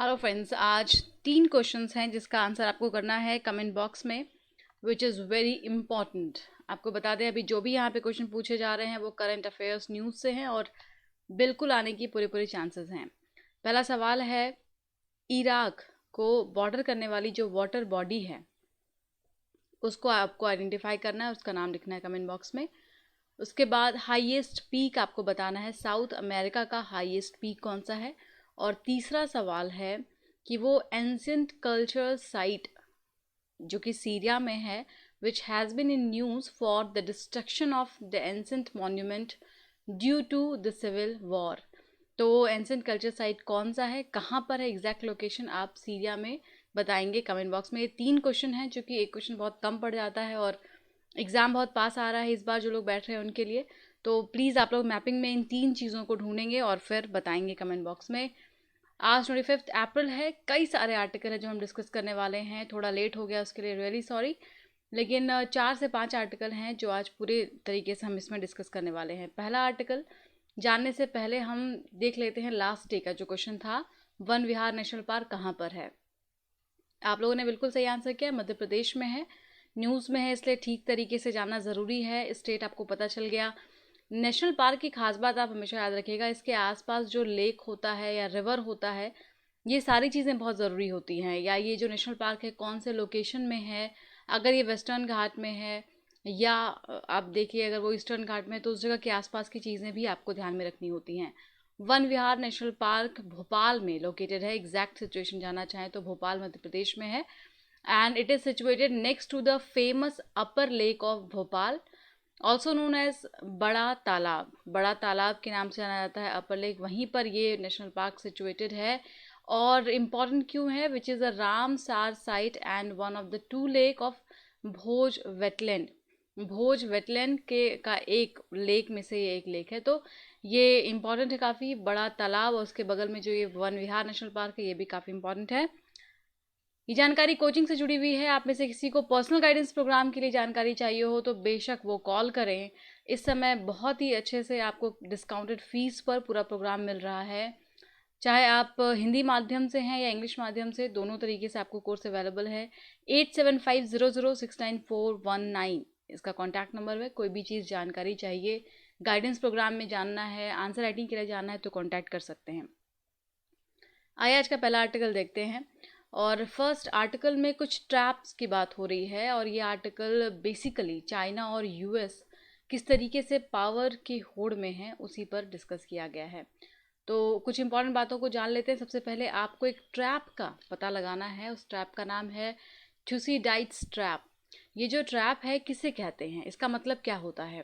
Hello friends, आज 3 questions हैं जिसका आंसर आपको करना है कमेंट बॉक्स में, विच इज़ वेरी इंपॉर्टेंट। आपको बता दें, अभी जो भी यहाँ पे क्वेश्चन पूछे जा रहे हैं वो करंट अफेयर्स न्यूज़ से हैं और बिल्कुल आने की पूरे चांसेस हैं। पहला सवाल है, इराक को बॉर्डर करने वाली जो वाटर बॉडी है उसको आपको आइडेंटिफाई करना है, उसका नाम लिखना है कमेंट बॉक्स में। उसके बाद हाईएस्ट पीक आपको बताना है, साउथ अमेरिका का हाईएस्ट पीक कौन सा है। और तीसरा सवाल है कि वो एंशिएंट कल्चरल साइट जो कि सीरिया में है, which has been in news for the destruction of the ancient monument due to the civil war. तो एंशिएंट कल्चर साइट कौन सा है, कहाँ पर है, एग्जैक्ट लोकेशन आप सीरिया में बताएंगे कमेंट बॉक्स में। ये 3 क्वेश्चन हैं, चूँकि एक क्वेश्चन बहुत कम पड़ जाता है और एग्ज़ाम बहुत पास आ रहा है इस बार जो लोग बैठ रहे हैं उनके लिए। तो प्लीज़ आप लोग मैपिंग में इन 3 चीज़ों को ढूंढेंगे और फिर बताएंगे कमेंट बॉक्स में। आज 25 अप्रैल है, कई सारे आर्टिकल हैं जो हम डिस्कस करने वाले हैं। थोड़ा लेट हो गया उसके लिए रियली सॉरी, लेकिन 4 से 5 आर्टिकल हैं जो आज पूरे तरीके से हम इसमें डिस्कस करने वाले हैं। पहला आर्टिकल जानने से पहले हम देख लेते हैं लास्ट डे का जो क्वेश्चन था, वन विहार नेशनल पार्क कहाँ पर है। आप लोगों ने बिल्कुल सही आंसर किया, मध्य प्रदेश में है, न्यूज़ में है, इसलिए ठीक तरीके से जानना ज़रूरी है। स्टेट आपको पता चल गया। नेशनल पार्क की खास बात आप हमेशा याद रखिएगा, इसके आसपास जो लेक होता है या रिवर होता है, ये सारी चीज़ें बहुत ज़रूरी होती हैं। या ये जो नेशनल पार्क है कौन से लोकेशन में है, अगर ये वेस्टर्न घाट में है या आप देखिए अगर वो ईस्टर्न घाट में है तो उस जगह के आसपास की चीज़ें भी आपको ध्यान में रखनी होती हैं। वन विहार नेशनल पार्क भोपाल में लोकेटेड है। एग्जैक्ट सिचुएशन जानना चाहें तो भोपाल मध्य प्रदेश में है and it is situated next to the famous upper lake of Bhopal, also known as Bada Talab. बड़ा तालाब के नाम से जाना जाता है अपर लेक, वहीं पर ये नेशनल पार्क सिचुएटेड है। और इम्पॉर्टेंट क्यों है, which is a Ramsar site and one of the 2 lake of Bhoj wetland. Bhoj wetland के का एक लेक में से ये एक लेक है, तो ये इम्पॉर्टेंट है काफ़ी। बड़ा तालाब और उसके बगल में जो ये वन विहार नेशनल पार्क है ये भी काफ़ी इंपॉर्टेंट है। ये जानकारी कोचिंग से जुड़ी हुई है। आप में से किसी को पर्सनल गाइडेंस प्रोग्राम के लिए जानकारी चाहिए हो तो बेशक वो कॉल करें। इस समय बहुत ही अच्छे से आपको डिस्काउंटेड फीस पर पूरा प्रोग्राम मिल रहा है। चाहे आप हिंदी माध्यम से हैं या इंग्लिश माध्यम से, दोनों तरीके से आपको कोर्स अवेलेबल है। 8750069419 इसका कॉन्टैक्ट नंबर है। कोई भी चीज़ जानकारी चाहिए, गाइडेंस प्रोग्राम में जानना है, आंसर राइटिंग के लिए जानना है तो कॉन्टैक्ट कर सकते हैं। आइए आज का पहला आर्टिकल देखते हैं। और फर्स्ट आर्टिकल में कुछ ट्रैप्स की बात हो रही है और ये आर्टिकल बेसिकली चाइना और यूएस किस तरीके से पावर की होड़ में है उसी पर डिस्कस किया गया है। तो कुछ इंपॉर्टेंट बातों को जान लेते हैं। सबसे पहले आपको एक ट्रैप का पता लगाना है। उस ट्रैप का नाम है थ्यूसिडाइड्स ट्रैप। ये जो ट्रैप है किसे कहते हैं, इसका मतलब क्या होता है?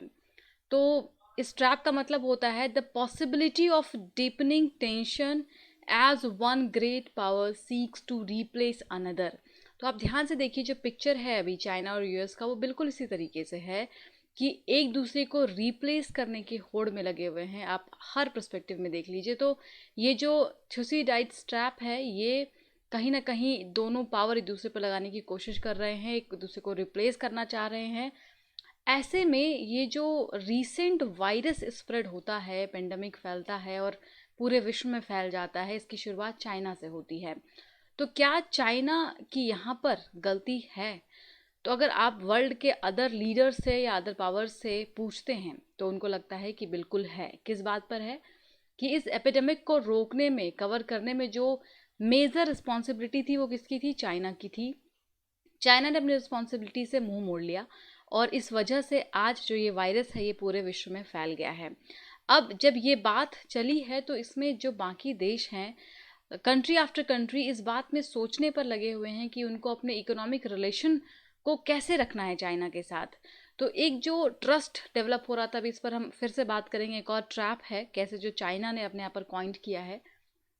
तो इस ट्रैप का मतलब होता है the possibility of deepening tension as one great power seeks to replace another. तो आप ध्यान से देखिए, जो पिक्चर है अभी चाइना और यूएस का वो बिल्कुल इसी तरीके से है कि एक दूसरे को रिप्लेस करने की होड़ में लगे हुए हैं। आप हर पर्सपेक्टिव में देख लीजिए। तो ये जो थ्यूसिडाइड्स ट्रैप है ये कहीं ना कहीं दोनों पावर एक दूसरे पर लगाने की कोशिश कर रहे हैं, एक दूसरे को रिप्लेस करना चाह रहे हैं। ऐसे में ये जो रीसेंट वायरस स्प्रेड होता है, पेंडेमिक फैलता है और पूरे विश्व में फैल जाता है, इसकी शुरुआत चाइना से होती है। तो क्या चाइना की यहाँ पर गलती है? तो अगर आप वर्ल्ड के अदर लीडर से या अदर पावर्स से पूछते हैं तो उनको लगता है कि बिल्कुल है। किस बात पर है कि इस एपिडेमिक को रोकने में, कवर करने में जो मेजर रिस्पॉन्सिबिलिटी थी वो किसकी थी? चाइना की थी। चाइना ने अपनी रिस्पॉन्सिबिलिटी से मुंह मोड़ लिया और इस वजह से आज जो ये वायरस है ये पूरे विश्व में फैल गया है। अब जब ये बात चली है तो इसमें जो बाकी देश हैं, कंट्री आफ्टर कंट्री इस बात में सोचने पर लगे हुए हैं कि उनको अपने इकोनॉमिक रिलेशन को कैसे रखना है चाइना के साथ। तो एक जो ट्रस्ट डेवलप हो रहा था, अभी इस पर हम फिर से बात करेंगे। एक और ट्रैप है, कैसे जो चाइना ने अपने आप पर कॉइंट किया है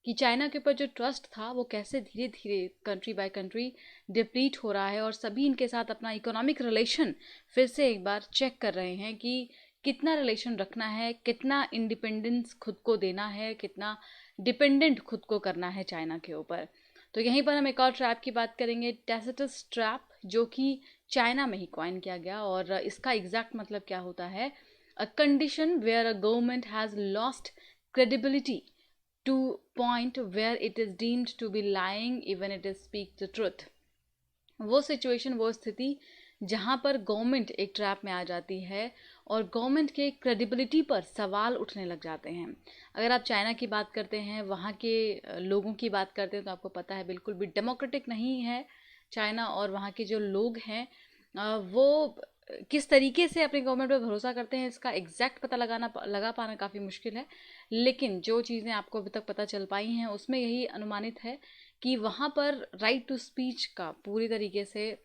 कि चाइना के ऊपर जो ट्रस्ट था वो कैसे धीरे धीरे कंट्री बाय कंट्री डिप्लीट हो रहा है और सभी इनके साथ अपना इकोनॉमिक रिलेशन फिर से एक बार चेक कर रहे हैं कि कितना रिलेशन रखना है, कितना इंडिपेंडेंस खुद को देना है, कितना डिपेंडेंट खुद को करना है चाइना के ऊपर। तो यहीं पर हम एक और ट्रैप की बात करेंगे, टैसिटस ट्रैप, जो कि चाइना में ही कॉइन किया गया। और इसका एग्जैक्ट मतलब क्या होता है? A condition where a government has lost credibility to point where it is deemed to be lying even it is speak the truth। वो सिचुएशन, वो स्थिति जहाँ पर गवर्नमेंट एक ट्रैप में आ जाती है और गवर्नमेंट के क्रेडिबिलिटी पर सवाल उठने लग जाते हैं। अगर आप चाइना की बात करते हैं, वहाँ के लोगों की बात करते हैं, तो आपको पता है बिल्कुल भी डेमोक्रेटिक नहीं है चाइना। और वहाँ के जो लोग हैं वो किस तरीके से अपनी गवर्नमेंट पर भरोसा करते हैं, इसका एग्जैक्ट पता लगा पाना काफ़ी मुश्किल है। लेकिन जो चीज़ें आपको अभी तक पता चल पाई हैं उसमें यही अनुमानित है कि वहाँ पर राइट टू स्पीच का पूरी तरीके से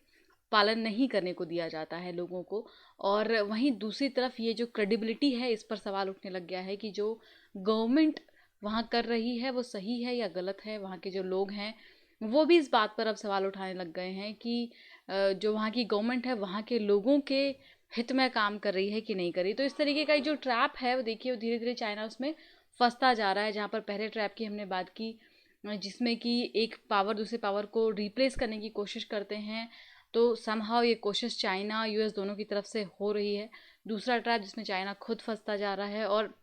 पालन नहीं करने को दिया जाता है लोगों को। और वहीं दूसरी तरफ ये जो क्रेडिबिलिटी है, इस पर सवाल उठने लग गया है कि जो गवर्नमेंट वहाँ कर रही है वो सही है या गलत है। वहाँ के जो लोग हैं वो भी इस बात पर अब सवाल उठाने लग गए हैं कि जो वहाँ की गवर्नमेंट है वहाँ के लोगों के हित में काम कर रही है कि नहीं कर रही। तो इस तरीके का जो ट्रैप है वो देखिए, वो धीरे धीरे चाइना उसमें फंसता जा रहा है। जहाँ पर पहले ट्रैप की हमने बात की जिसमें कि एक पावर दूसरे पावर को रिप्लेस करने की कोशिश करते हैं, तो समहाउ ये कोशिश चाइना यूएस दोनों की तरफ से हो रही है। दूसरा ट्रैप जिसमें चाइना खुद फंसता जा रहा है और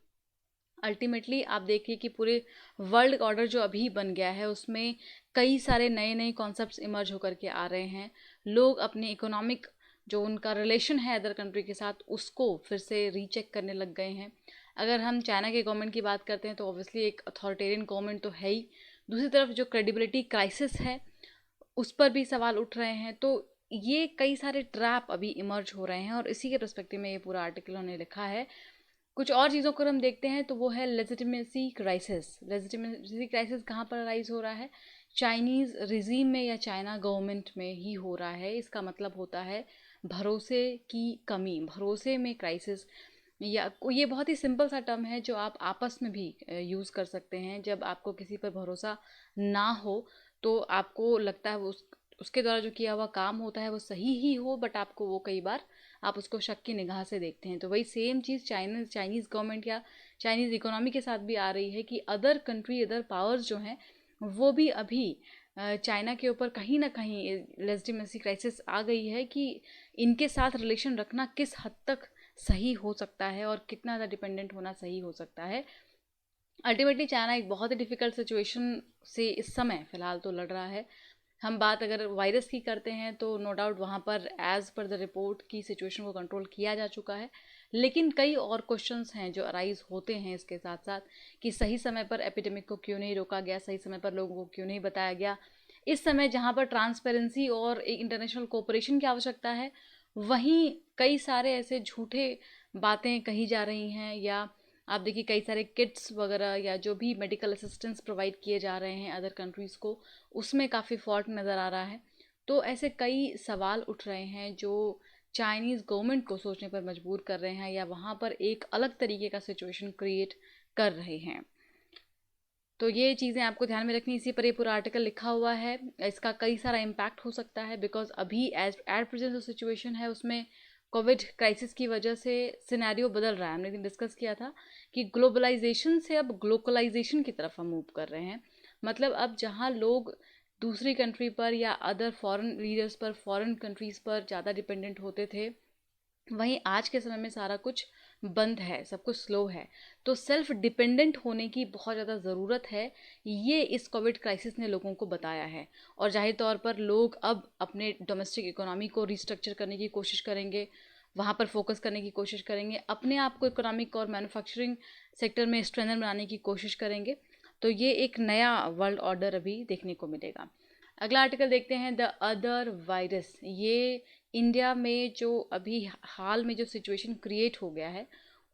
अल्टीमेटली आप देखिए कि पूरे वर्ल्ड ऑर्डर जो अभी बन गया है उसमें कई सारे नए नए कॉन्सेप्ट्स इमर्ज होकर के आ रहे हैं। लोग अपने इकोनॉमिक जो उनका रिलेशन है अदर कंट्री के साथ उसको फिर से रीचेक करने लग गए हैं। अगर हम चाइना के गवर्नमेंट की बात करते हैं तो ऑब्वियसली एक अथॉरिटेरियन गवर्नमेंट तो है ही, दूसरी तरफ जो क्रेडिबिलिटी क्राइसिस है उस पर भी सवाल उठ रहे हैं। तो ये कई सारे ट्रैप अभी इमर्ज हो रहे हैं और इसी के पर्सपेक्टिव में ये पूरा आर्टिकल उन्होंने लिखा है। कुछ और चीज़ों को हम देखते हैं तो वो है लेजिटिमेसी क्राइसिस। लेजिटिमेसी क्राइसिस कहाँ पर राइज हो रहा है? चाइनीज़ रिजीम में या चाइना गवर्नमेंट में ही हो रहा है। इसका मतलब होता है भरोसे की कमी, भरोसे में क्राइसिस। या ये बहुत ही सिंपल सा टर्म है जो आप आपस में भी यूज़ कर सकते हैं। जब आपको किसी पर भरोसा ना हो तो आपको लगता है वो उसके द्वारा जो किया हुआ काम होता है वो सही ही हो, बट आपको वो कई बार आप उसको शक की निगाह से देखते हैं। तो वही सेम चीज़ चाइनीज़ गवर्नमेंट या चाइनीज़ इकोनॉमी के साथ भी आ रही है कि अदर कंट्री, अदर पावर्स जो हैं वो भी अभी चाइना के ऊपर कहीं ना कहीं लेजिटिमेसी क्राइसिस आ गई है कि इनके साथ रिलेशन रखना किस हद तक सही हो सकता है और कितना ज़्यादा डिपेंडेंट होना सही हो सकता है। अल्टीमेटली चाइना एक बहुत ही डिफ़िकल्ट सिचुएशन से इस समय फ़िलहाल तो लड़ रहा है। हम बात अगर वायरस की करते हैं तो नो डाउट वहाँ पर एज़ पर द रिपोर्ट की सिचुएशन को कंट्रोल किया जा चुका है। लेकिन कई और क्वेश्चंस हैं जो अराइज होते हैं इसके साथ साथ कि सही समय पर एपिडेमिक को क्यों नहीं रोका गया, सही समय पर लोगों को क्यों नहीं बताया गया। इस समय जहाँ पर ट्रांसपेरेंसी और एक इंटरनेशनल कोऑपरेशन की आवश्यकता है, वहीं कई सारे ऐसे झूठे बातें कही जा रही हैं। या आप देखिए कई सारे किट्स वगैरह या जो भी मेडिकल असिस्टेंस प्रोवाइड किए जा रहे हैं अदर कंट्रीज़ को, उसमें काफ़ी फॉल्ट नज़र आ रहा है। तो ऐसे कई सवाल उठ रहे हैं जो चाइनीज़ गवर्नमेंट को सोचने पर मजबूर कर रहे हैं या वहाँ पर एक अलग तरीके का सिचुएशन क्रिएट कर रहे हैं। तो ये चीज़ें आपको ध्यान में रखनी, इसी पर ये पूरा आर्टिकल लिखा हुआ है। इसका कई सारा इम्पैक्ट हो सकता है बिकॉज अभी एट प्रेजेंट जो सिचुएशन है उसमें कोविड क्राइसिस की वजह से सिनेरियो बदल रहा है। हमने डिस्कस किया था कि ग्लोबलाइजेशन से अब ग्लोकलाइजेशन की तरफ हम मूव कर रहे हैं। मतलब अब जहाँ लोग दूसरी कंट्री पर या अदर फॉरेन लीडर्स पर, फॉरेन कंट्रीज़ पर ज़्यादा डिपेंडेंट होते थे, वहीं आज के समय में सारा कुछ बंद है, सब कुछ स्लो है। तो सेल्फ डिपेंडेंट होने की बहुत ज़्यादा ज़रूरत है, ये इस कोविड क्राइसिस ने लोगों को बताया है। और जाहिर तौर पर लोग अब अपने डोमेस्टिक इकोनॉमी को रिस्ट्रक्चर करने की कोशिश करेंगे, वहाँ पर फोकस करने की कोशिश करेंगे, अपने आप को इकोनॉमिक और मैन्युफैक्चरिंग सेक्टर में स्ट्रेंथन बनाने की कोशिश करेंगे। तो ये एक नया वर्ल्ड ऑर्डर अभी देखने को मिलेगा। अगला आर्टिकल देखते हैं, द अदर वायरस। ये इंडिया में जो अभी हाल में जो सिचुएशन क्रिएट हो गया है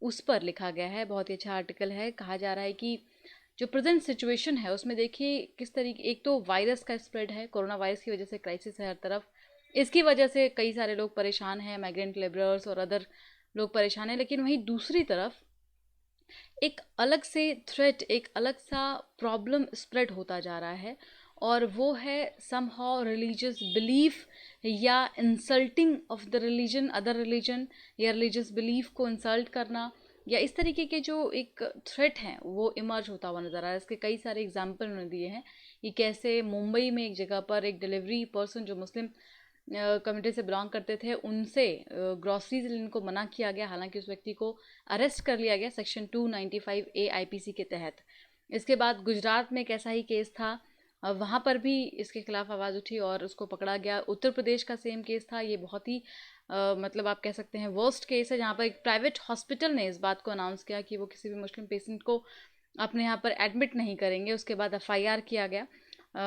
उस पर लिखा गया है। बहुत ही अच्छा आर्टिकल है। कहा जा रहा है कि जो प्रेजेंट सिचुएशन है उसमें देखिए किस तरीके, एक तो वायरस का स्प्रेड है, कोरोना वायरस की वजह से क्राइसिस है हर तरफ, इसकी वजह से कई सारे लोग परेशान हैं, माइग्रेंट लेबरर्स और अदर लोग परेशान हैं। लेकिन वहीं दूसरी तरफ एक अलग से थ्रेट, एक अलग सा प्रॉब्लम स्प्रेड होता जा रहा है और वो है समहाउ रिलीजियस बिलीफ या insulting of the religion, other religion या रिलीजियस बिलीफ को इंसल्ट करना, या इस तरीके के जो एक थ्रेट हैं वो इमर्ज होता हुआ नज़र आ रहा है। इसके कई सारे एग्जाम्पल उन्होंने दिए हैं कि कैसे मुंबई में एक जगह पर एक डिलीवरी पर्सन जो मुस्लिम कम्युनिटी से बिलोंग करते थे उनसे ग्रॉसरीज लेने को मना किया गया, हालांकि उस व्यक्ति को अरेस्ट कर लिया गया सेक्शन 295A IPC के तहत। इसके बाद गुजरात में एक ऐसा ही केस था, वहाँ पर भी इसके खिलाफ आवाज़ उठी और उसको पकड़ा गया। उत्तर प्रदेश का सेम केस था। ये बहुत ही मतलब आप कह सकते हैं वर्स्ट केस है, जहाँ पर एक प्राइवेट हॉस्पिटल ने इस बात को अनाउंस किया कि वो किसी भी मुस्लिम पेशेंट को अपने यहाँ पर एडमिट नहीं करेंगे। उसके बाद एफआईआर किया गया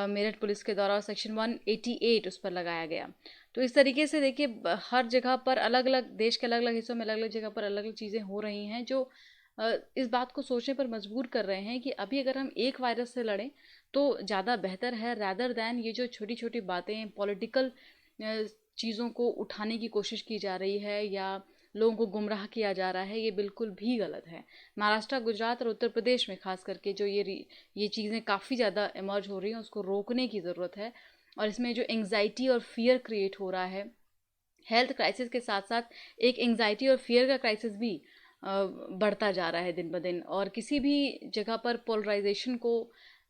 मेरठ पुलिस के द्वारा, सेक्शन 188 उस पर लगाया गया। तो इस तरीके से देखिए हर जगह पर अलग अलग, देश के अलग अलग हिस्सों में अलग अलग जगह पर अलग अलग चीज़ें हो रही हैं जो इस बात को सोचने पर मजबूर कर रहे हैं कि अभी अगर हम एक वायरस से लड़ें तो ज़्यादा बेहतर है, रैदर दैन ये जो छोटी छोटी बातें पॉलिटिकल चीज़ों को उठाने की कोशिश की जा रही है या लोगों को गुमराह किया जा रहा है, ये बिल्कुल भी गलत है। महाराष्ट्र, गुजरात और उत्तर प्रदेश में खास करके जो ये चीज़ें काफ़ी ज़्यादा इमर्ज हो रही हैं, उसको रोकने की ज़रूरत है। और इसमें जो एंग्जाइटी और फियर क्रिएट हो रहा है, हेल्थ क्राइसिस के साथ साथ एक एंग्जाइटी और फियर का क्राइसिस भी बढ़ता जा रहा है दिन ब दिन। और किसी भी जगह पर पोलराइजेशन को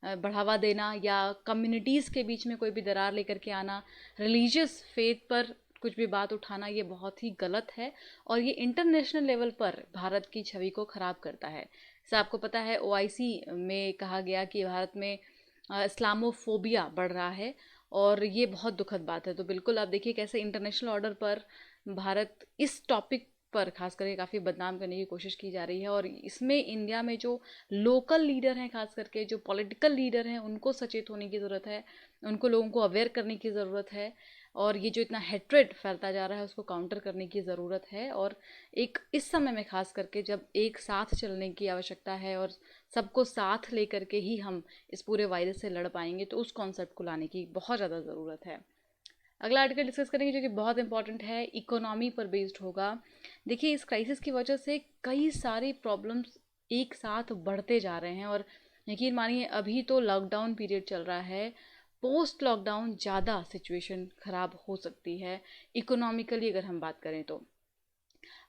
बढ़ावा देना या कम्युनिटीज़ के बीच में कोई भी दरार लेकर के आना, रिलीजियस फेथ पर कुछ भी बात उठाना, ये बहुत ही गलत है और ये इंटरनेशनल लेवल पर भारत की छवि को ख़राब करता है। जैसे आपको पता है ओआईसी में कहा गया कि भारत में इस्लामोफोबिया बढ़ रहा है और ये बहुत दुखद बात है। तो बिल्कुल आप देखिए कैसे इंटरनेशनल ऑर्डर पर भारत इस टॉपिक पर खास करके काफ़ी बदनाम करने की कोशिश की जा रही है। और इसमें इंडिया में जो लोकल लीडर हैं, खास करके जो पॉलिटिकल लीडर हैं, उनको सचेत होने की ज़रूरत है, उनको लोगों को अवेयर करने की ज़रूरत है। और ये जो इतना हेट्रेड फैलता जा रहा है उसको काउंटर करने की ज़रूरत है। और एक इस समय में खास करके जब एक साथ चलने की आवश्यकता है और सबको साथ लेकर के ही हम इस पूरे वायरस से लड़ पाएंगे, तो उस कॉन्सेप्ट को लाने की बहुत ज़्यादा ज़रूरत है। अगला आर्टिकल डिस्कस करेंगे जो कि बहुत इंपॉर्टेंट है, इकोनॉमी पर बेस्ड होगा। देखिए इस क्राइसिस की वजह से कई सारे प्रॉब्लम्स एक साथ बढ़ते जा रहे हैं और यकीन मानिए अभी तो लॉकडाउन पीरियड चल रहा है, पोस्ट लॉकडाउन ज़्यादा सिचुएशन ख़राब हो सकती है इकोनॉमिकली अगर हम बात करें तो।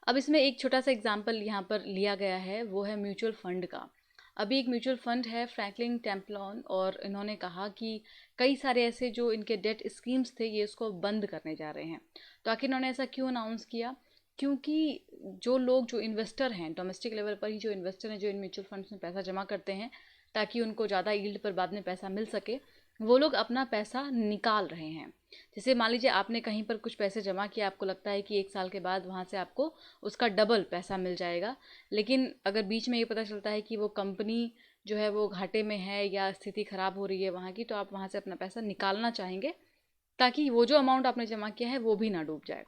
अब इसमें एक छोटा सा एग्जांपल यहाँ पर लिया गया है, वो है म्यूचुअल फंड का। अभी एक म्यूचुअल फंड है फ्रैंकलिन टेम्पलॉन, और इन्होंने कहा कि कई सारे ऐसे जो इनके डेट स्कीम्स थे ये इसको बंद करने जा रहे हैं। तो आखिर इन्होंने ऐसा क्यों अनाउंस किया? क्योंकि जो लोग जो इन्वेस्टर हैं, डोमेस्टिक लेवल पर ही जो इन्वेस्टर हैं, जो इन म्यूचुअल फंड्स में पैसा जमा करते हैं ताकि उनको ज़्यादा यील्ड पर बाद में पैसा मिल सके, वो लोग अपना पैसा निकाल रहे हैं। जैसे मान लीजिए आपने कहीं पर कुछ पैसे जमा किया, आपको लगता है कि 1 साल के बाद वहाँ से आपको उसका डबल पैसा मिल जाएगा, लेकिन अगर बीच में ये पता चलता है कि वो कंपनी जो है वो घाटे में है या स्थिति ख़राब हो रही है वहाँ की, तो आप वहाँ से अपना पैसा निकालना चाहेंगे ताकि वो जो अमाउंट आपने जमा किया है वो भी ना डूब जाए।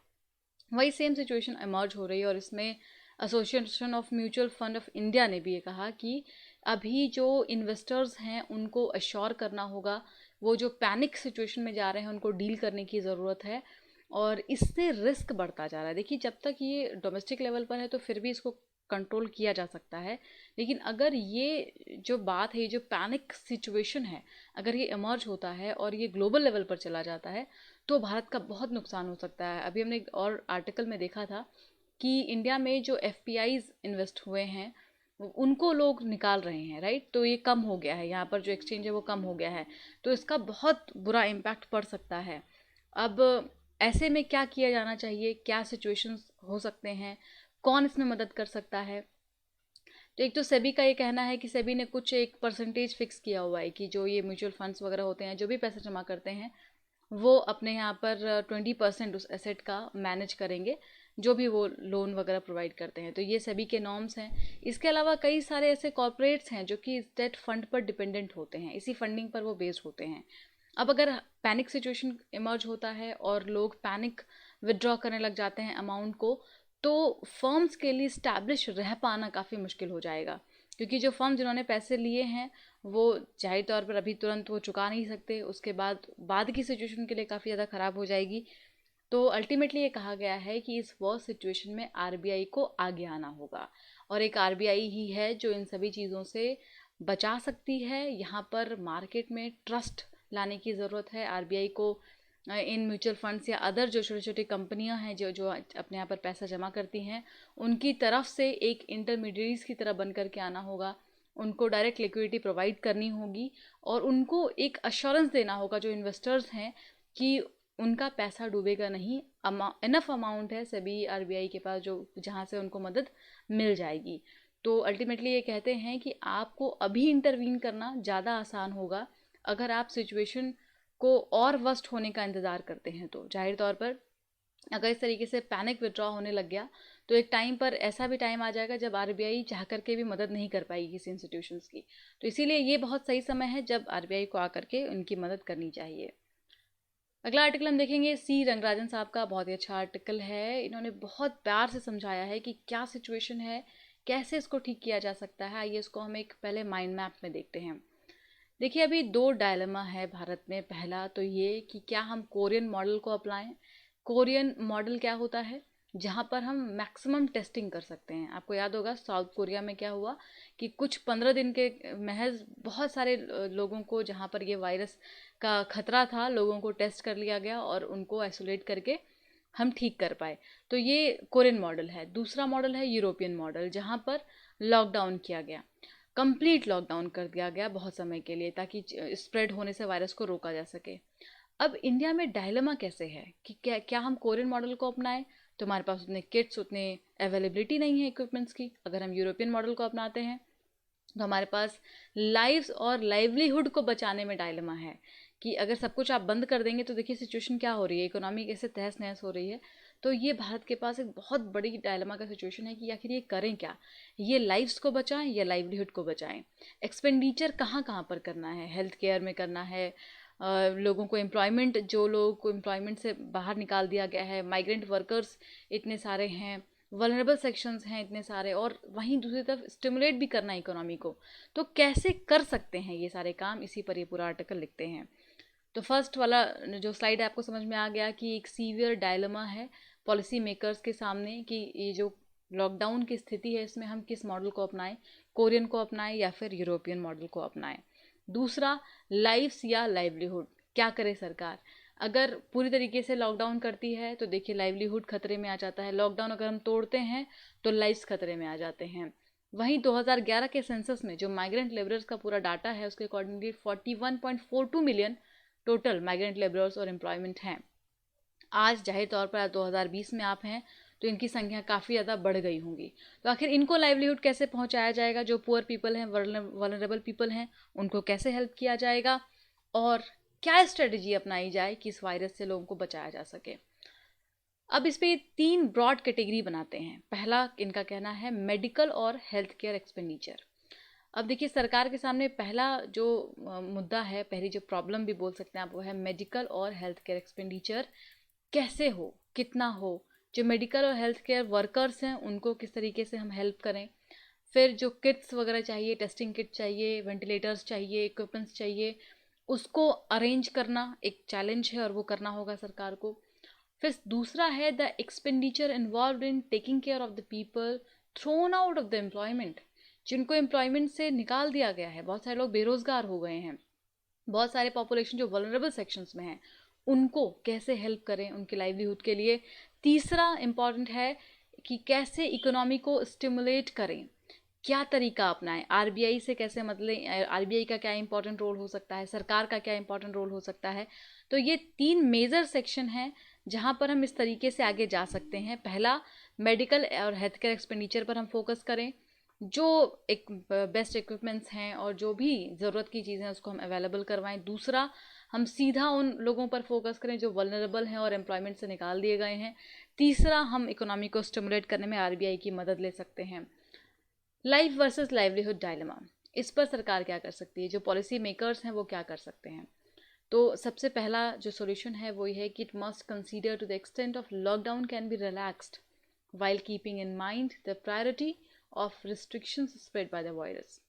वही सेम सिचुएशन इमर्ज हो रही है और इसमें association of mutual fund of India ने भी ये कहा कि अभी जो इन्वेस्टर्स हैं उनको अश्योर करना होगा, वो जो पैनिक सिचुएशन में जा रहे हैं उनको डील करने की ज़रूरत है और इससे रिस्क बढ़ता जा रहा है। देखिए जब तक ये डोमेस्टिक लेवल पर है तो फिर भी इसको कंट्रोल किया जा सकता है, लेकिन अगर ये जो बात है, ये जो पैनिक सिचुएशन है, अगर ये इमर्ज होता है और ये ग्लोबल लेवल पर चला जाता है तो भारत का बहुत नुकसान हो सकता है। अभी हमने एक और आर्टिकल में देखा था कि इंडिया में जो एफपीआईज इन्वेस्ट हुए हैं उनको लोग निकाल रहे हैं, राइट? तो ये कम हो गया है, यहाँ पर जो एक्सचेंज है वो कम हो गया है, तो इसका बहुत बुरा इम्पैक्ट पड़ सकता है। अब ऐसे में क्या किया जाना चाहिए, क्या सिचुएशंस हो सकते हैं, कौन इसमें मदद कर सकता है? तो एक तो सेबी का ये कहना है कि सेबी ने कुछ एक परसेंटेज फिक्स किया हुआ है कि जो ये म्यूचुअल फंड्स वगैरह होते हैं, जो भी पैसा जमा करते हैं, वो अपने यहाँ पर 20% उस एसेट का मैनेज करेंगे, जो भी वो लोन वगैरह प्रोवाइड करते हैं। तो ये सभी के नॉर्म्स हैं। इसके अलावा कई सारे ऐसे कॉर्पोरेट्स हैं जो कि इस डेट फंड पर डिपेंडेंट होते हैं, इसी फंडिंग पर वो बेस्ड होते हैं। अब अगर पैनिक सिचुएशन इमर्ज होता है और लोग पैनिक विड्रॉ करने लग जाते हैं अमाउंट को, तो फर्म्स के लिए स्टैब्लिश रह पाना काफ़ी मुश्किल हो जाएगा, क्योंकि जो फर्म जिन्होंने पैसे लिए हैं वो जाहिर तौर पर अभी तुरंत वो चुका नहीं सकते, उसके बाद की सिचुएशन के लिए काफ़ी ज़्यादा ख़राब हो जाएगी। तो अल्टीमेटली ये कहा गया है कि इस वर्स्ट सिचुएशन में आरबीआई को आगे आना होगा और एक आरबीआई ही है जो इन सभी चीज़ों से बचा सकती है। यहाँ पर मार्केट में ट्रस्ट लाने की ज़रूरत है आरबीआई को। इन म्यूचुअल फंड्स या अदर जो छोटी छोटी कंपनियां हैं जो जो अपने यहाँ पर पैसा जमा करती हैं, उनकी तरफ से एक इंटरमीडिएट्स की तरह बन कर के आना होगा, उनको डायरेक्ट लिक्विडिटी प्रोवाइड करनी होगी और उनको एक अश्योरेंस देना होगा जो इन्वेस्टर्स हैं कि उनका पैसा डूबेगा नहीं। इनफ अमाउंट है सभी आरबीआई के पास जो जहाँ से उनको मदद मिल जाएगी। तो अल्टीमेटली ये कहते हैं कि आपको अभी इंटरवीन करना ज़्यादा आसान होगा अगर आप सिचुएशन को और वर्स्ट होने का इंतज़ार करते हैं। तो जाहिर तौर पर अगर इस तरीके से पैनिक विड्रॉ होने लग गया तो एक टाइम पर ऐसा भी टाइम आ जाएगा जब आरबीआई चाह करके भी मदद नहीं कर पाएगी किसी इंस्टीट्यूशंस की। तो इसीलिए ये बहुत सही समय है जब आरबीआई को आकर के उनकी मदद करनी चाहिए। अगला आर्टिकल हम देखेंगे सी रंगराजन साहब का, बहुत ही अच्छा आर्टिकल है। इन्होंने बहुत प्यार से समझाया है कि क्या सिचुएशन है, कैसे इसको ठीक किया जा सकता है। आइए इसको हम एक पहले माइंड मैप में देखते हैं। देखिए अभी दो डायलेमा है भारत में। पहला तो ये कि क्या हम कोरियन मॉडल को अपनाएं। कोरियन मॉडल क्या होता है, जहाँ पर हम मैक्सिमम टेस्टिंग कर सकते हैं। आपको याद होगा साउथ कोरिया में क्या हुआ कि कुछ 15 दिन के महज बहुत सारे लोगों को, जहाँ पर ये वायरस का खतरा था, लोगों को टेस्ट कर लिया गया और उनको आइसोलेट करके हम ठीक कर पाए। तो ये कोरियन मॉडल है। दूसरा मॉडल है यूरोपियन मॉडल, जहाँ पर लॉकडाउन किया गया, कंप्लीट लॉकडाउन कर दिया गया बहुत समय के लिए, ताकि स्प्रेड होने से वायरस को रोका जा सके। अब इंडिया में डायलेमा कैसे है कि क्या हम कोरियन मॉडल को अपनाएं, तो हमारे पास उतने किट्स, उतने अवेलेबिलिटी नहीं है इक्विपमेंट्स की। अगर हम यूरोपियन मॉडल को अपनाते हैं तो हमारे पास लाइव्स और लाइवलीहुड को बचाने में डायलेमा है कि अगर सब कुछ आप बंद कर देंगे तो देखिए सिचुएशन क्या हो रही है, इकोनॉमी कैसे तहस नहस हो रही है। तो ये भारत के पास एक बहुत बड़ी डायलेमा का सिचुएशन है कि आखिर ये करें क्या, ये लाइव्स को बचाएं या लाइवलीहुड को बचाएं। एक्सपेंडिचर कहाँ कहाँ पर करना है, हेल्थ केयर में करना है, लोगों को एम्प्लॉयमेंट, जो लोगों को एम्प्लॉयमेंट से बाहर निकाल दिया गया है, माइग्रेंट वर्कर्स इतने सारे हैं, वल्नरेबल सेक्शंस हैं इतने सारे, और वहीं दूसरी तरफ स्टिमुलेट भी करना है इकोनॉमी को। तो कैसे कर सकते हैं ये सारे काम, इसी पर ये पूरा आर्टिकल लिखते हैं। तो फर्स्ट वाला जो स्लाइड है आपको समझ में आ गया कि एक सीवियर डायलेमा है पॉलिसी मेकर्स के सामने कि ये जो लॉकडाउन की स्थिति है इसमें हम किस मॉडल को अपनाएं, कोरियन को अपनाएं या फिर यूरोपियन मॉडल को अपनाएं। दूसरा, लाइफ्स या लाइवलीहुड, क्या करे सरकार। अगर पूरी तरीके से लॉकडाउन करती है तो देखिए लाइवलीहुड खतरे में आ जाता है। लॉकडाउन अगर हम तोड़ते हैं तो लाइफ्स खतरे में आ जाते हैं। वहीं 2011 के सेंसस में जो माइग्रेंट लेबरर्स का पूरा डाटा है उसके accordingly 41.42 million total migrant labourers और एम्प्लॉयमेंट हैं। आज जाहिर तौर पर 2020 में आप हैं तो इनकी संख्या काफ़ी ज़्यादा बढ़ गई होंगी। तो आखिर इनको लाइवलीहुड कैसे पहुंचाया जाएगा, जो पुअर पीपल हैं, वल्नरेबल पीपल हैं, उनको कैसे हेल्प किया जाएगा, और क्या स्ट्रेटजी अपनाई जाए कि इस वायरस से लोगों को बचाया जा सके। अब इस पे 3 ब्रॉड कैटेगरी बनाते हैं। पहला इनका कहना है मेडिकल और हेल्थ केयर एक्सपेंडिचर। अब देखिए सरकार के सामने पहला जो मुद्दा है, पहली जो प्रॉब्लम भी बोल सकते हैं आप, वो है मेडिकल और हेल्थ केयर एक्सपेंडिचर कैसे हो, कितना हो। जो मेडिकल और हेल्थ केयर वर्कर्स हैं उनको किस तरीके से हम हेल्प करें। फिर जो किट्स वगैरह चाहिए, टेस्टिंग किट चाहिए, वेंटिलेटर्स चाहिए, इक्विपमेंट्स चाहिए, उसको अरेंज करना एक चैलेंज है और वो करना होगा सरकार को। फिर दूसरा है the expenditure involve in taking care of the people thrown out of the employment, जिनको एम्प्लॉयमेंट से निकाल दिया गया है। बहुत सारे लोग बेरोजगार हो गए हैं, बहुत सारे पॉपुलेशन जो वल्नरेबल सेक्शंस में हैं, उनको कैसे हेल्प करें उनके लाइवलीहुड के लिए। तीसरा इम्पॉर्टेंट है कि कैसे इकोनॉमी को स्टिमुलेट करें, क्या तरीका अपनाएं, आरबीआई से कैसे मतलब, आरबीआई का क्या इंपॉर्टेंट रोल हो सकता है, सरकार का क्या इंपॉर्टेंट रोल हो सकता है। तो ये 3 मेजर सेक्शन हैं जहां पर हम इस तरीके से आगे जा सकते हैं। पहला, मेडिकल और हेल्थ केयर एक्सपेंडिचर पर हम फोकस करें, जो एक बेस्ट इक्विपमेंट्स हैं और जो भी ज़रूरत की चीज़ें हैं उसको हम अवेलेबल करवाएं। दूसरा, हम सीधा उन लोगों पर फोकस करें जो वल्नरेबल हैं और एम्प्लॉयमेंट से निकाल दिए गए हैं। तीसरा, हम इकोनॉमी को स्टिमुलेट करने में आरबीआई की मदद ले सकते हैं। लाइफ वर्सेस लाइवलीहुड डायलेमा, इस पर सरकार क्या कर सकती है, जो पॉलिसी मेकर्स हैं वो क्या कर सकते हैं। तो सबसे पहला जो सॉल्यूशन है वो ये है कि it must consider to the extent of lockdown can be relaxed while keeping in mind the priority of restrictions spread by the virus.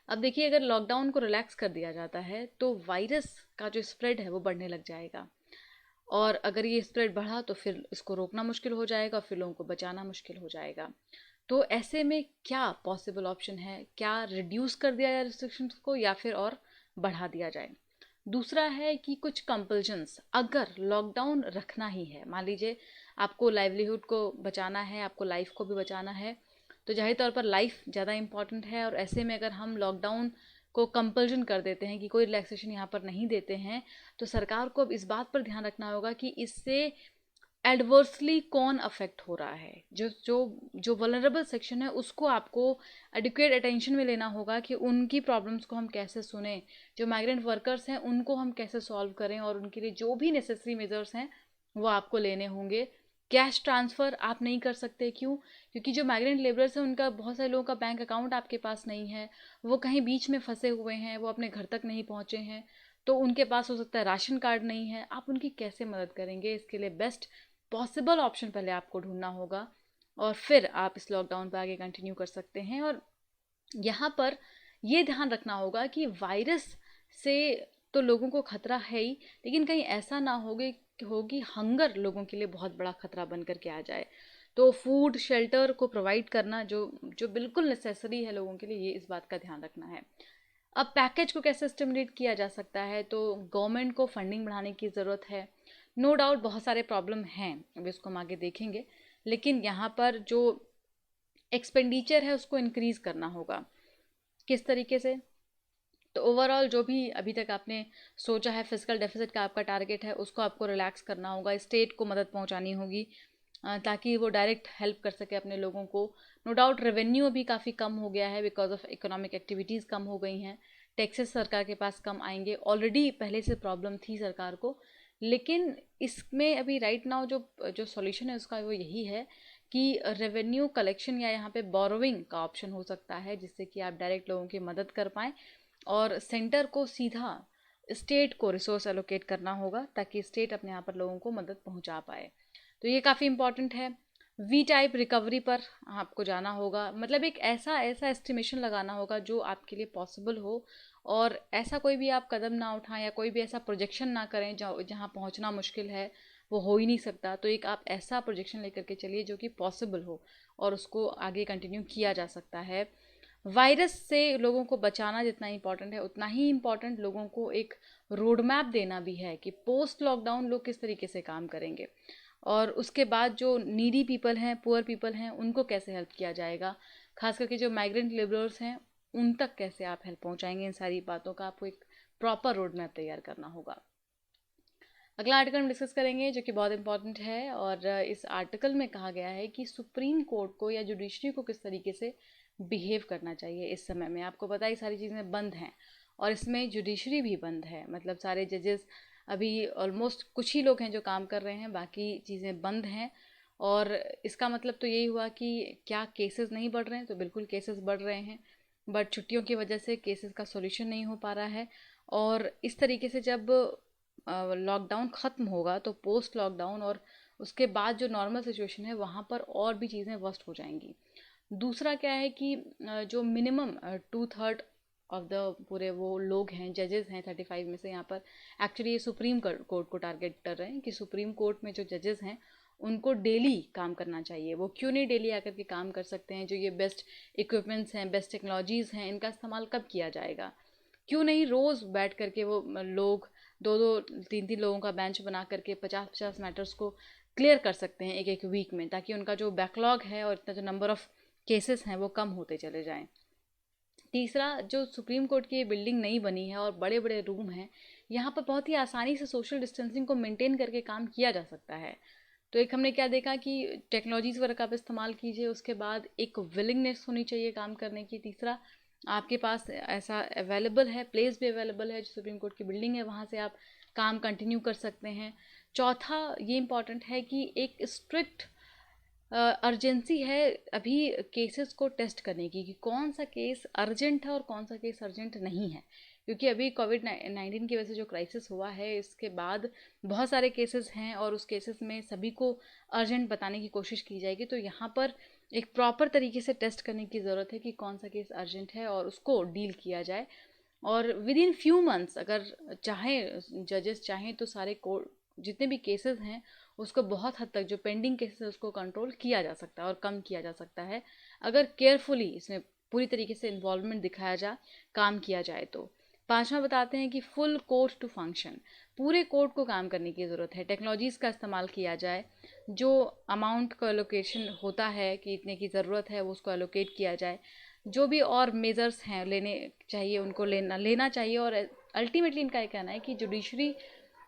अब देखिए अगर लॉकडाउन को रिलैक्स कर दिया जाता है तो वायरस का जो स्प्रेड है वो बढ़ने लग जाएगा, और अगर ये स्प्रेड बढ़ा तो फिर इसको रोकना मुश्किल हो जाएगा और फिर लोगों को बचाना मुश्किल हो जाएगा। तो ऐसे में क्या पॉसिबल ऑप्शन है, क्या रिड्यूस कर दिया जाए रिस्ट्रिक्शंस को या फिर और बढ़ा दिया जाए। दूसरा है कि कुछ कंपल्शंस, अगर लॉकडाउन रखना ही है, मान लीजिए आपको लाइवलीहुड को बचाना है, आपको लाइफ को भी बचाना है, तो जाहिर तौर पर लाइफ ज़्यादा इंपॉर्टेंट है। और ऐसे में अगर हम लॉकडाउन को कंपल्शन कर देते हैं कि कोई रिलैक्सेशन यहाँ पर नहीं देते हैं, तो सरकार को अब इस बात पर ध्यान रखना होगा कि इससे एडवर्सली कौन अफेक्ट हो रहा है, जो जो जो वल्नरेबल सेक्शन है उसको आपको एडिक्वेट अटेंशन में लेना होगा कि उनकी प्रॉब्लम्स को हम कैसे सुने, जो माइग्रेंट वर्कर्स हैं उनको हम कैसे सॉल्व करें, और उनके लिए जो भी नेसेसरी मेजर्स हैं वो आपको लेने होंगे। कैश ट्रांसफ़र आप नहीं कर सकते, क्यों? क्योंकि जो माइग्रेंट लेबरर्स हैं उनका, बहुत सारे लोगों का बैंक अकाउंट आपके पास नहीं है, वो कहीं बीच में फंसे हुए हैं, वो अपने घर तक नहीं पहुंचे हैं, तो उनके पास हो सकता है राशन कार्ड नहीं है, आप उनकी कैसे मदद करेंगे? इसके लिए बेस्ट पॉसिबल ऑप्शन पहले आपको ढूंढना होगा, और फिर आप इस लॉकडाउन पर आगे कंटिन्यू कर सकते हैं। और यहाँ पर ये ध्यान रखना होगा कि वायरस से तो लोगों को खतरा है ही, लेकिन कहीं ऐसा ना होगी हंगर लोगों के लिए बहुत बड़ा खतरा बन करके आ जाए। तो फूड शेल्टर को प्रोवाइड करना जो जो बिल्कुल नेसेसरी है लोगों के लिए, ये इस बात का ध्यान रखना है। अब पैकेज को कैसे स्टिमुलेट किया जा सकता है, तो गवर्नमेंट को फंडिंग बढ़ाने की ज़रूरत है। नो डाउट बहुत सारे प्रॉब्लम हैं, अभी इसको हम आगे देखेंगे, लेकिन यहाँ पर जो एक्सपेंडिचर है उसको इंक्रीज़ करना होगा। किस तरीके से? तो ओवरऑल जो भी अभी तक आपने सोचा है फिजिकल डेफिसिट का आपका टारगेट है, उसको आपको रिलैक्स करना होगा, स्टेट को मदद पहुंचानी होगी ताकि वो डायरेक्ट हेल्प कर सके अपने लोगों को। नो डाउट रेवेन्यू अभी काफ़ी कम हो गया है बिकॉज ऑफ इकोनॉमिक एक्टिविटीज़ कम हो गई हैं, टैक्सेस सरकार के पास कम आएंगे, ऑलरेडी पहले से प्रॉब्लम थी सरकार को। लेकिन इसमें अभी राइट नाउ जो जो सॉल्यूशन है उसका वो यही है कि रेवेन्यू कलेक्शन या यहाँ पे बोरोइंग का ऑप्शन हो सकता है, जिससे कि आप डायरेक्ट लोगों की मदद कर पाएँ, और सेंटर को सीधा स्टेट को रिसोर्स एलोकेट करना होगा ताकि स्टेट अपने यहाँ पर लोगों को मदद पहुँचा पाए। तो ये काफ़ी इंपॉर्टेंट है। वी टाइप रिकवरी पर आपको जाना होगा, मतलब एक ऐसा ऐसा एस्टिमेशन लगाना होगा जो आपके लिए पॉसिबल हो, और ऐसा कोई भी आप कदम ना उठाएं या कोई भी ऐसा प्रोजेक्शन ना करें जहाँ पहुँचना मुश्किल है, वो हो ही नहीं सकता। तो एक आप ऐसा प्रोजेक्शन लेकर के चलिए जो कि पॉसिबल हो और उसको आगे कंटिन्यू किया जा सकता है। वायरस से लोगों को बचाना जितना इम्पॉर्टेंट है, उतना ही इम्पॉर्टेंट लोगों को एक रोड मैप देना भी है कि पोस्ट लॉकडाउन लोग किस तरीके से काम करेंगे, और उसके बाद जो नीडी पीपल हैं, पुअर पीपल हैं, उनको कैसे हेल्प किया जाएगा, खास करके जो माइग्रेंट लेबरर्स हैं उन तक कैसे आप हेल्प पहुंचाएंगे। इन सारी बातों का आपको एक प्रॉपर रोड मैप तैयार करना होगा। अगला आर्टिकल हम डिस्कस करेंगे जो कि बहुत इंपॉर्टेंट है, और इस आर्टिकल में कहा गया है कि सुप्रीम कोर्ट को या जुडिशरी को किस तरीके से बिहेव करना चाहिए इस समय में। आपको पता है सारी चीज़ें बंद हैं, और इसमें जुडिशरी भी बंद है, मतलब सारे जजेस अभी ऑलमोस्ट कुछ ही लोग हैं जो काम कर रहे हैं, बाकी चीज़ें बंद हैं। और इसका मतलब तो यही हुआ कि क्या केसेस नहीं बढ़ रहे हैं? तो बिल्कुल केसेस बढ़ रहे हैं, बट छुट्टियों की वजह से केसेस का सॉल्यूशन नहीं हो पा रहा है। और इस तरीके से जब लॉकडाउन ख़त्म होगा तो पोस्ट लॉकडाउन और उसके बाद जो नॉर्मल सिचुएशन है वहाँ पर और भी चीज़ें वर्स्ट हो जाएंगी। दूसरा क्या है कि जो मिनिमम 2/3 ऑफ द पूरे वो लोग हैं, जजेस हैं 35 में से, यहाँ पर एक्चुअली ये सुप्रीम कोर्ट को टारगेट कर रहे हैं कि सुप्रीम कोर्ट में जो जजेस हैं उनको डेली काम करना चाहिए। वो क्यों नहीं डेली आकर के काम कर सकते हैं? जो ये बेस्ट इक्विपमेंट्स हैं, बेस्ट टेक्नोलॉजीज़ हैं, इनका इस्तेमाल कब किया जाएगा? क्यों नहीं रोज़ बैठ करके वो लोग 2-2 3-3 लोगों का बेंच बना करके 50-50 मैटर्स को क्लियर कर सकते हैं एक एक वीक में, ताकि उनका जो बैकलॉग है और इतना जो नंबर ऑफ़ केसेस हैं वो कम होते चले जाएं। तीसरा, जो सुप्रीम कोर्ट की बिल्डिंग नई बनी है और बड़े बड़े रूम हैं, यहाँ पर बहुत ही आसानी से सोशल डिस्टेंसिंग को मेंटेन करके काम किया जा सकता है। तो एक हमने क्या देखा कि टेक्नोलॉजीज़ वगैरह का आप इस्तेमाल कीजिए, उसके बाद एक विलिंगनेस होनी चाहिए काम करने की। तीसरा, आपके पास ऐसा अवेलेबल है, प्लेस भी अवेलेबल है, जो सुप्रीम कोर्ट की बिल्डिंग है वहाँ से आप काम कंटिन्यू कर सकते हैं। चौथा ये इम्पॉर्टेंट है कि एक स्ट्रिक्ट अर्जेंसी है अभी केसेस को टेस्ट करने की, कि कौन सा केस अर्जेंट है और कौन सा केस अर्जेंट नहीं है। क्योंकि अभी कोविड-19 की वजह से जो क्राइसिस हुआ है, इसके बाद बहुत सारे केसेस हैं और उस केसेस में सभी को अर्जेंट बताने की कोशिश की जाएगी। तो यहाँ पर एक प्रॉपर तरीके से टेस्ट करने की ज़रूरत है कि कौन सा केस अर्जेंट है और उसको डील किया जाए। और विद इन फ्यू मंथ्स अगर चाहें, जजेस चाहें तो सारे कोर्ट जितने भी केसेस हैं उसको बहुत हद तक, जो पेंडिंग केसेस है उसको कंट्रोल किया जा सकता है और कम किया जा सकता है, अगर केयरफुली इसमें पूरी तरीके से इन्वॉल्वमेंट दिखाया जा, काम किया जाए तो। पांचवा बताते हैं कि फुल कोर्ट टू फंक्शन, पूरे कोर्ट को काम करने की ज़रूरत है, टेक्नोलॉजीज़ का इस्तेमाल किया जाए, जो अमाउंट का एलोकेशन होता है कि इतने की ज़रूरत है वो उसको एलोकेट किया जाए, जो भी और मेजर्स हैं लेने चाहिए उनको लेना चाहिए। और अल्टीमेटली इनका ये कहना है कि जुडिशरी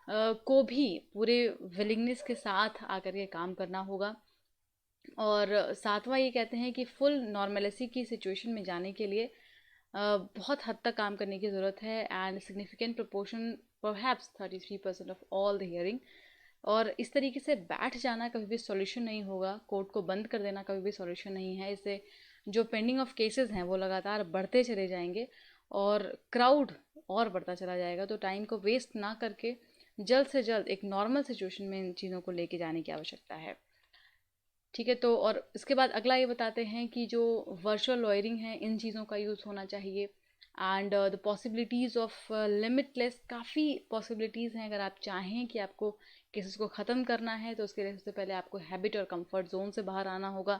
को भी पूरे विलिंगनेस के साथ आकर के काम करना होगा। और सातवां ये कहते हैं कि फुल नॉर्मलिसी की सिचुएशन में जाने के लिए बहुत हद तक काम करने की ज़रूरत है, and significant proportion perhaps 33% of all the hearing. और इस तरीके से बैठ जाना कभी भी सॉल्यूशन नहीं होगा, कोर्ट को बंद कर देना कभी भी सॉल्यूशन नहीं है। इससे जो पेंडिंग ऑफ केसेस हैं वो लगातार बढ़ते चले जाएंगे और क्राउड और बढ़ता चला जाएगा। तो टाइम को वेस्ट ना करके जल्द से जल्द एक नॉर्मल सिचुएशन में इन चीज़ों को लेके जाने की आवश्यकता है। ठीक है, तो और इसके बाद अगला ये बताते हैं कि जो वर्चुअल लॉयरिंग है इन चीज़ों का यूज़ होना चाहिए, and the possibilities of limitless, काफ़ी पॉसिबिलिटीज़ हैं। अगर आप चाहें कि आपको केसेस को ख़त्म करना है तो उसके लिए सबसे पहले आपको हैबिट और कंफर्ट जोन से बाहर आना होगा।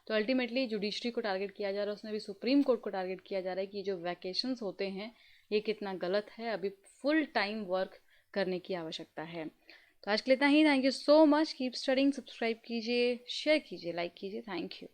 तो अल्टीमेटली जुडिशरी को टारगेट किया जा रहा है, उसमें भी सुप्रीम कोर्ट को टारगेट किया जा रहा है कि जो वैकेशंस होते हैं ये कितना गलत है, अभी फुल टाइम वर्क करने की आवश्यकता है। तो आज के लिए इतना ही। Thank you so much. Keep studying, subscribe कीजिए, शेयर कीजिए, लाइक कीजिए। Thank you.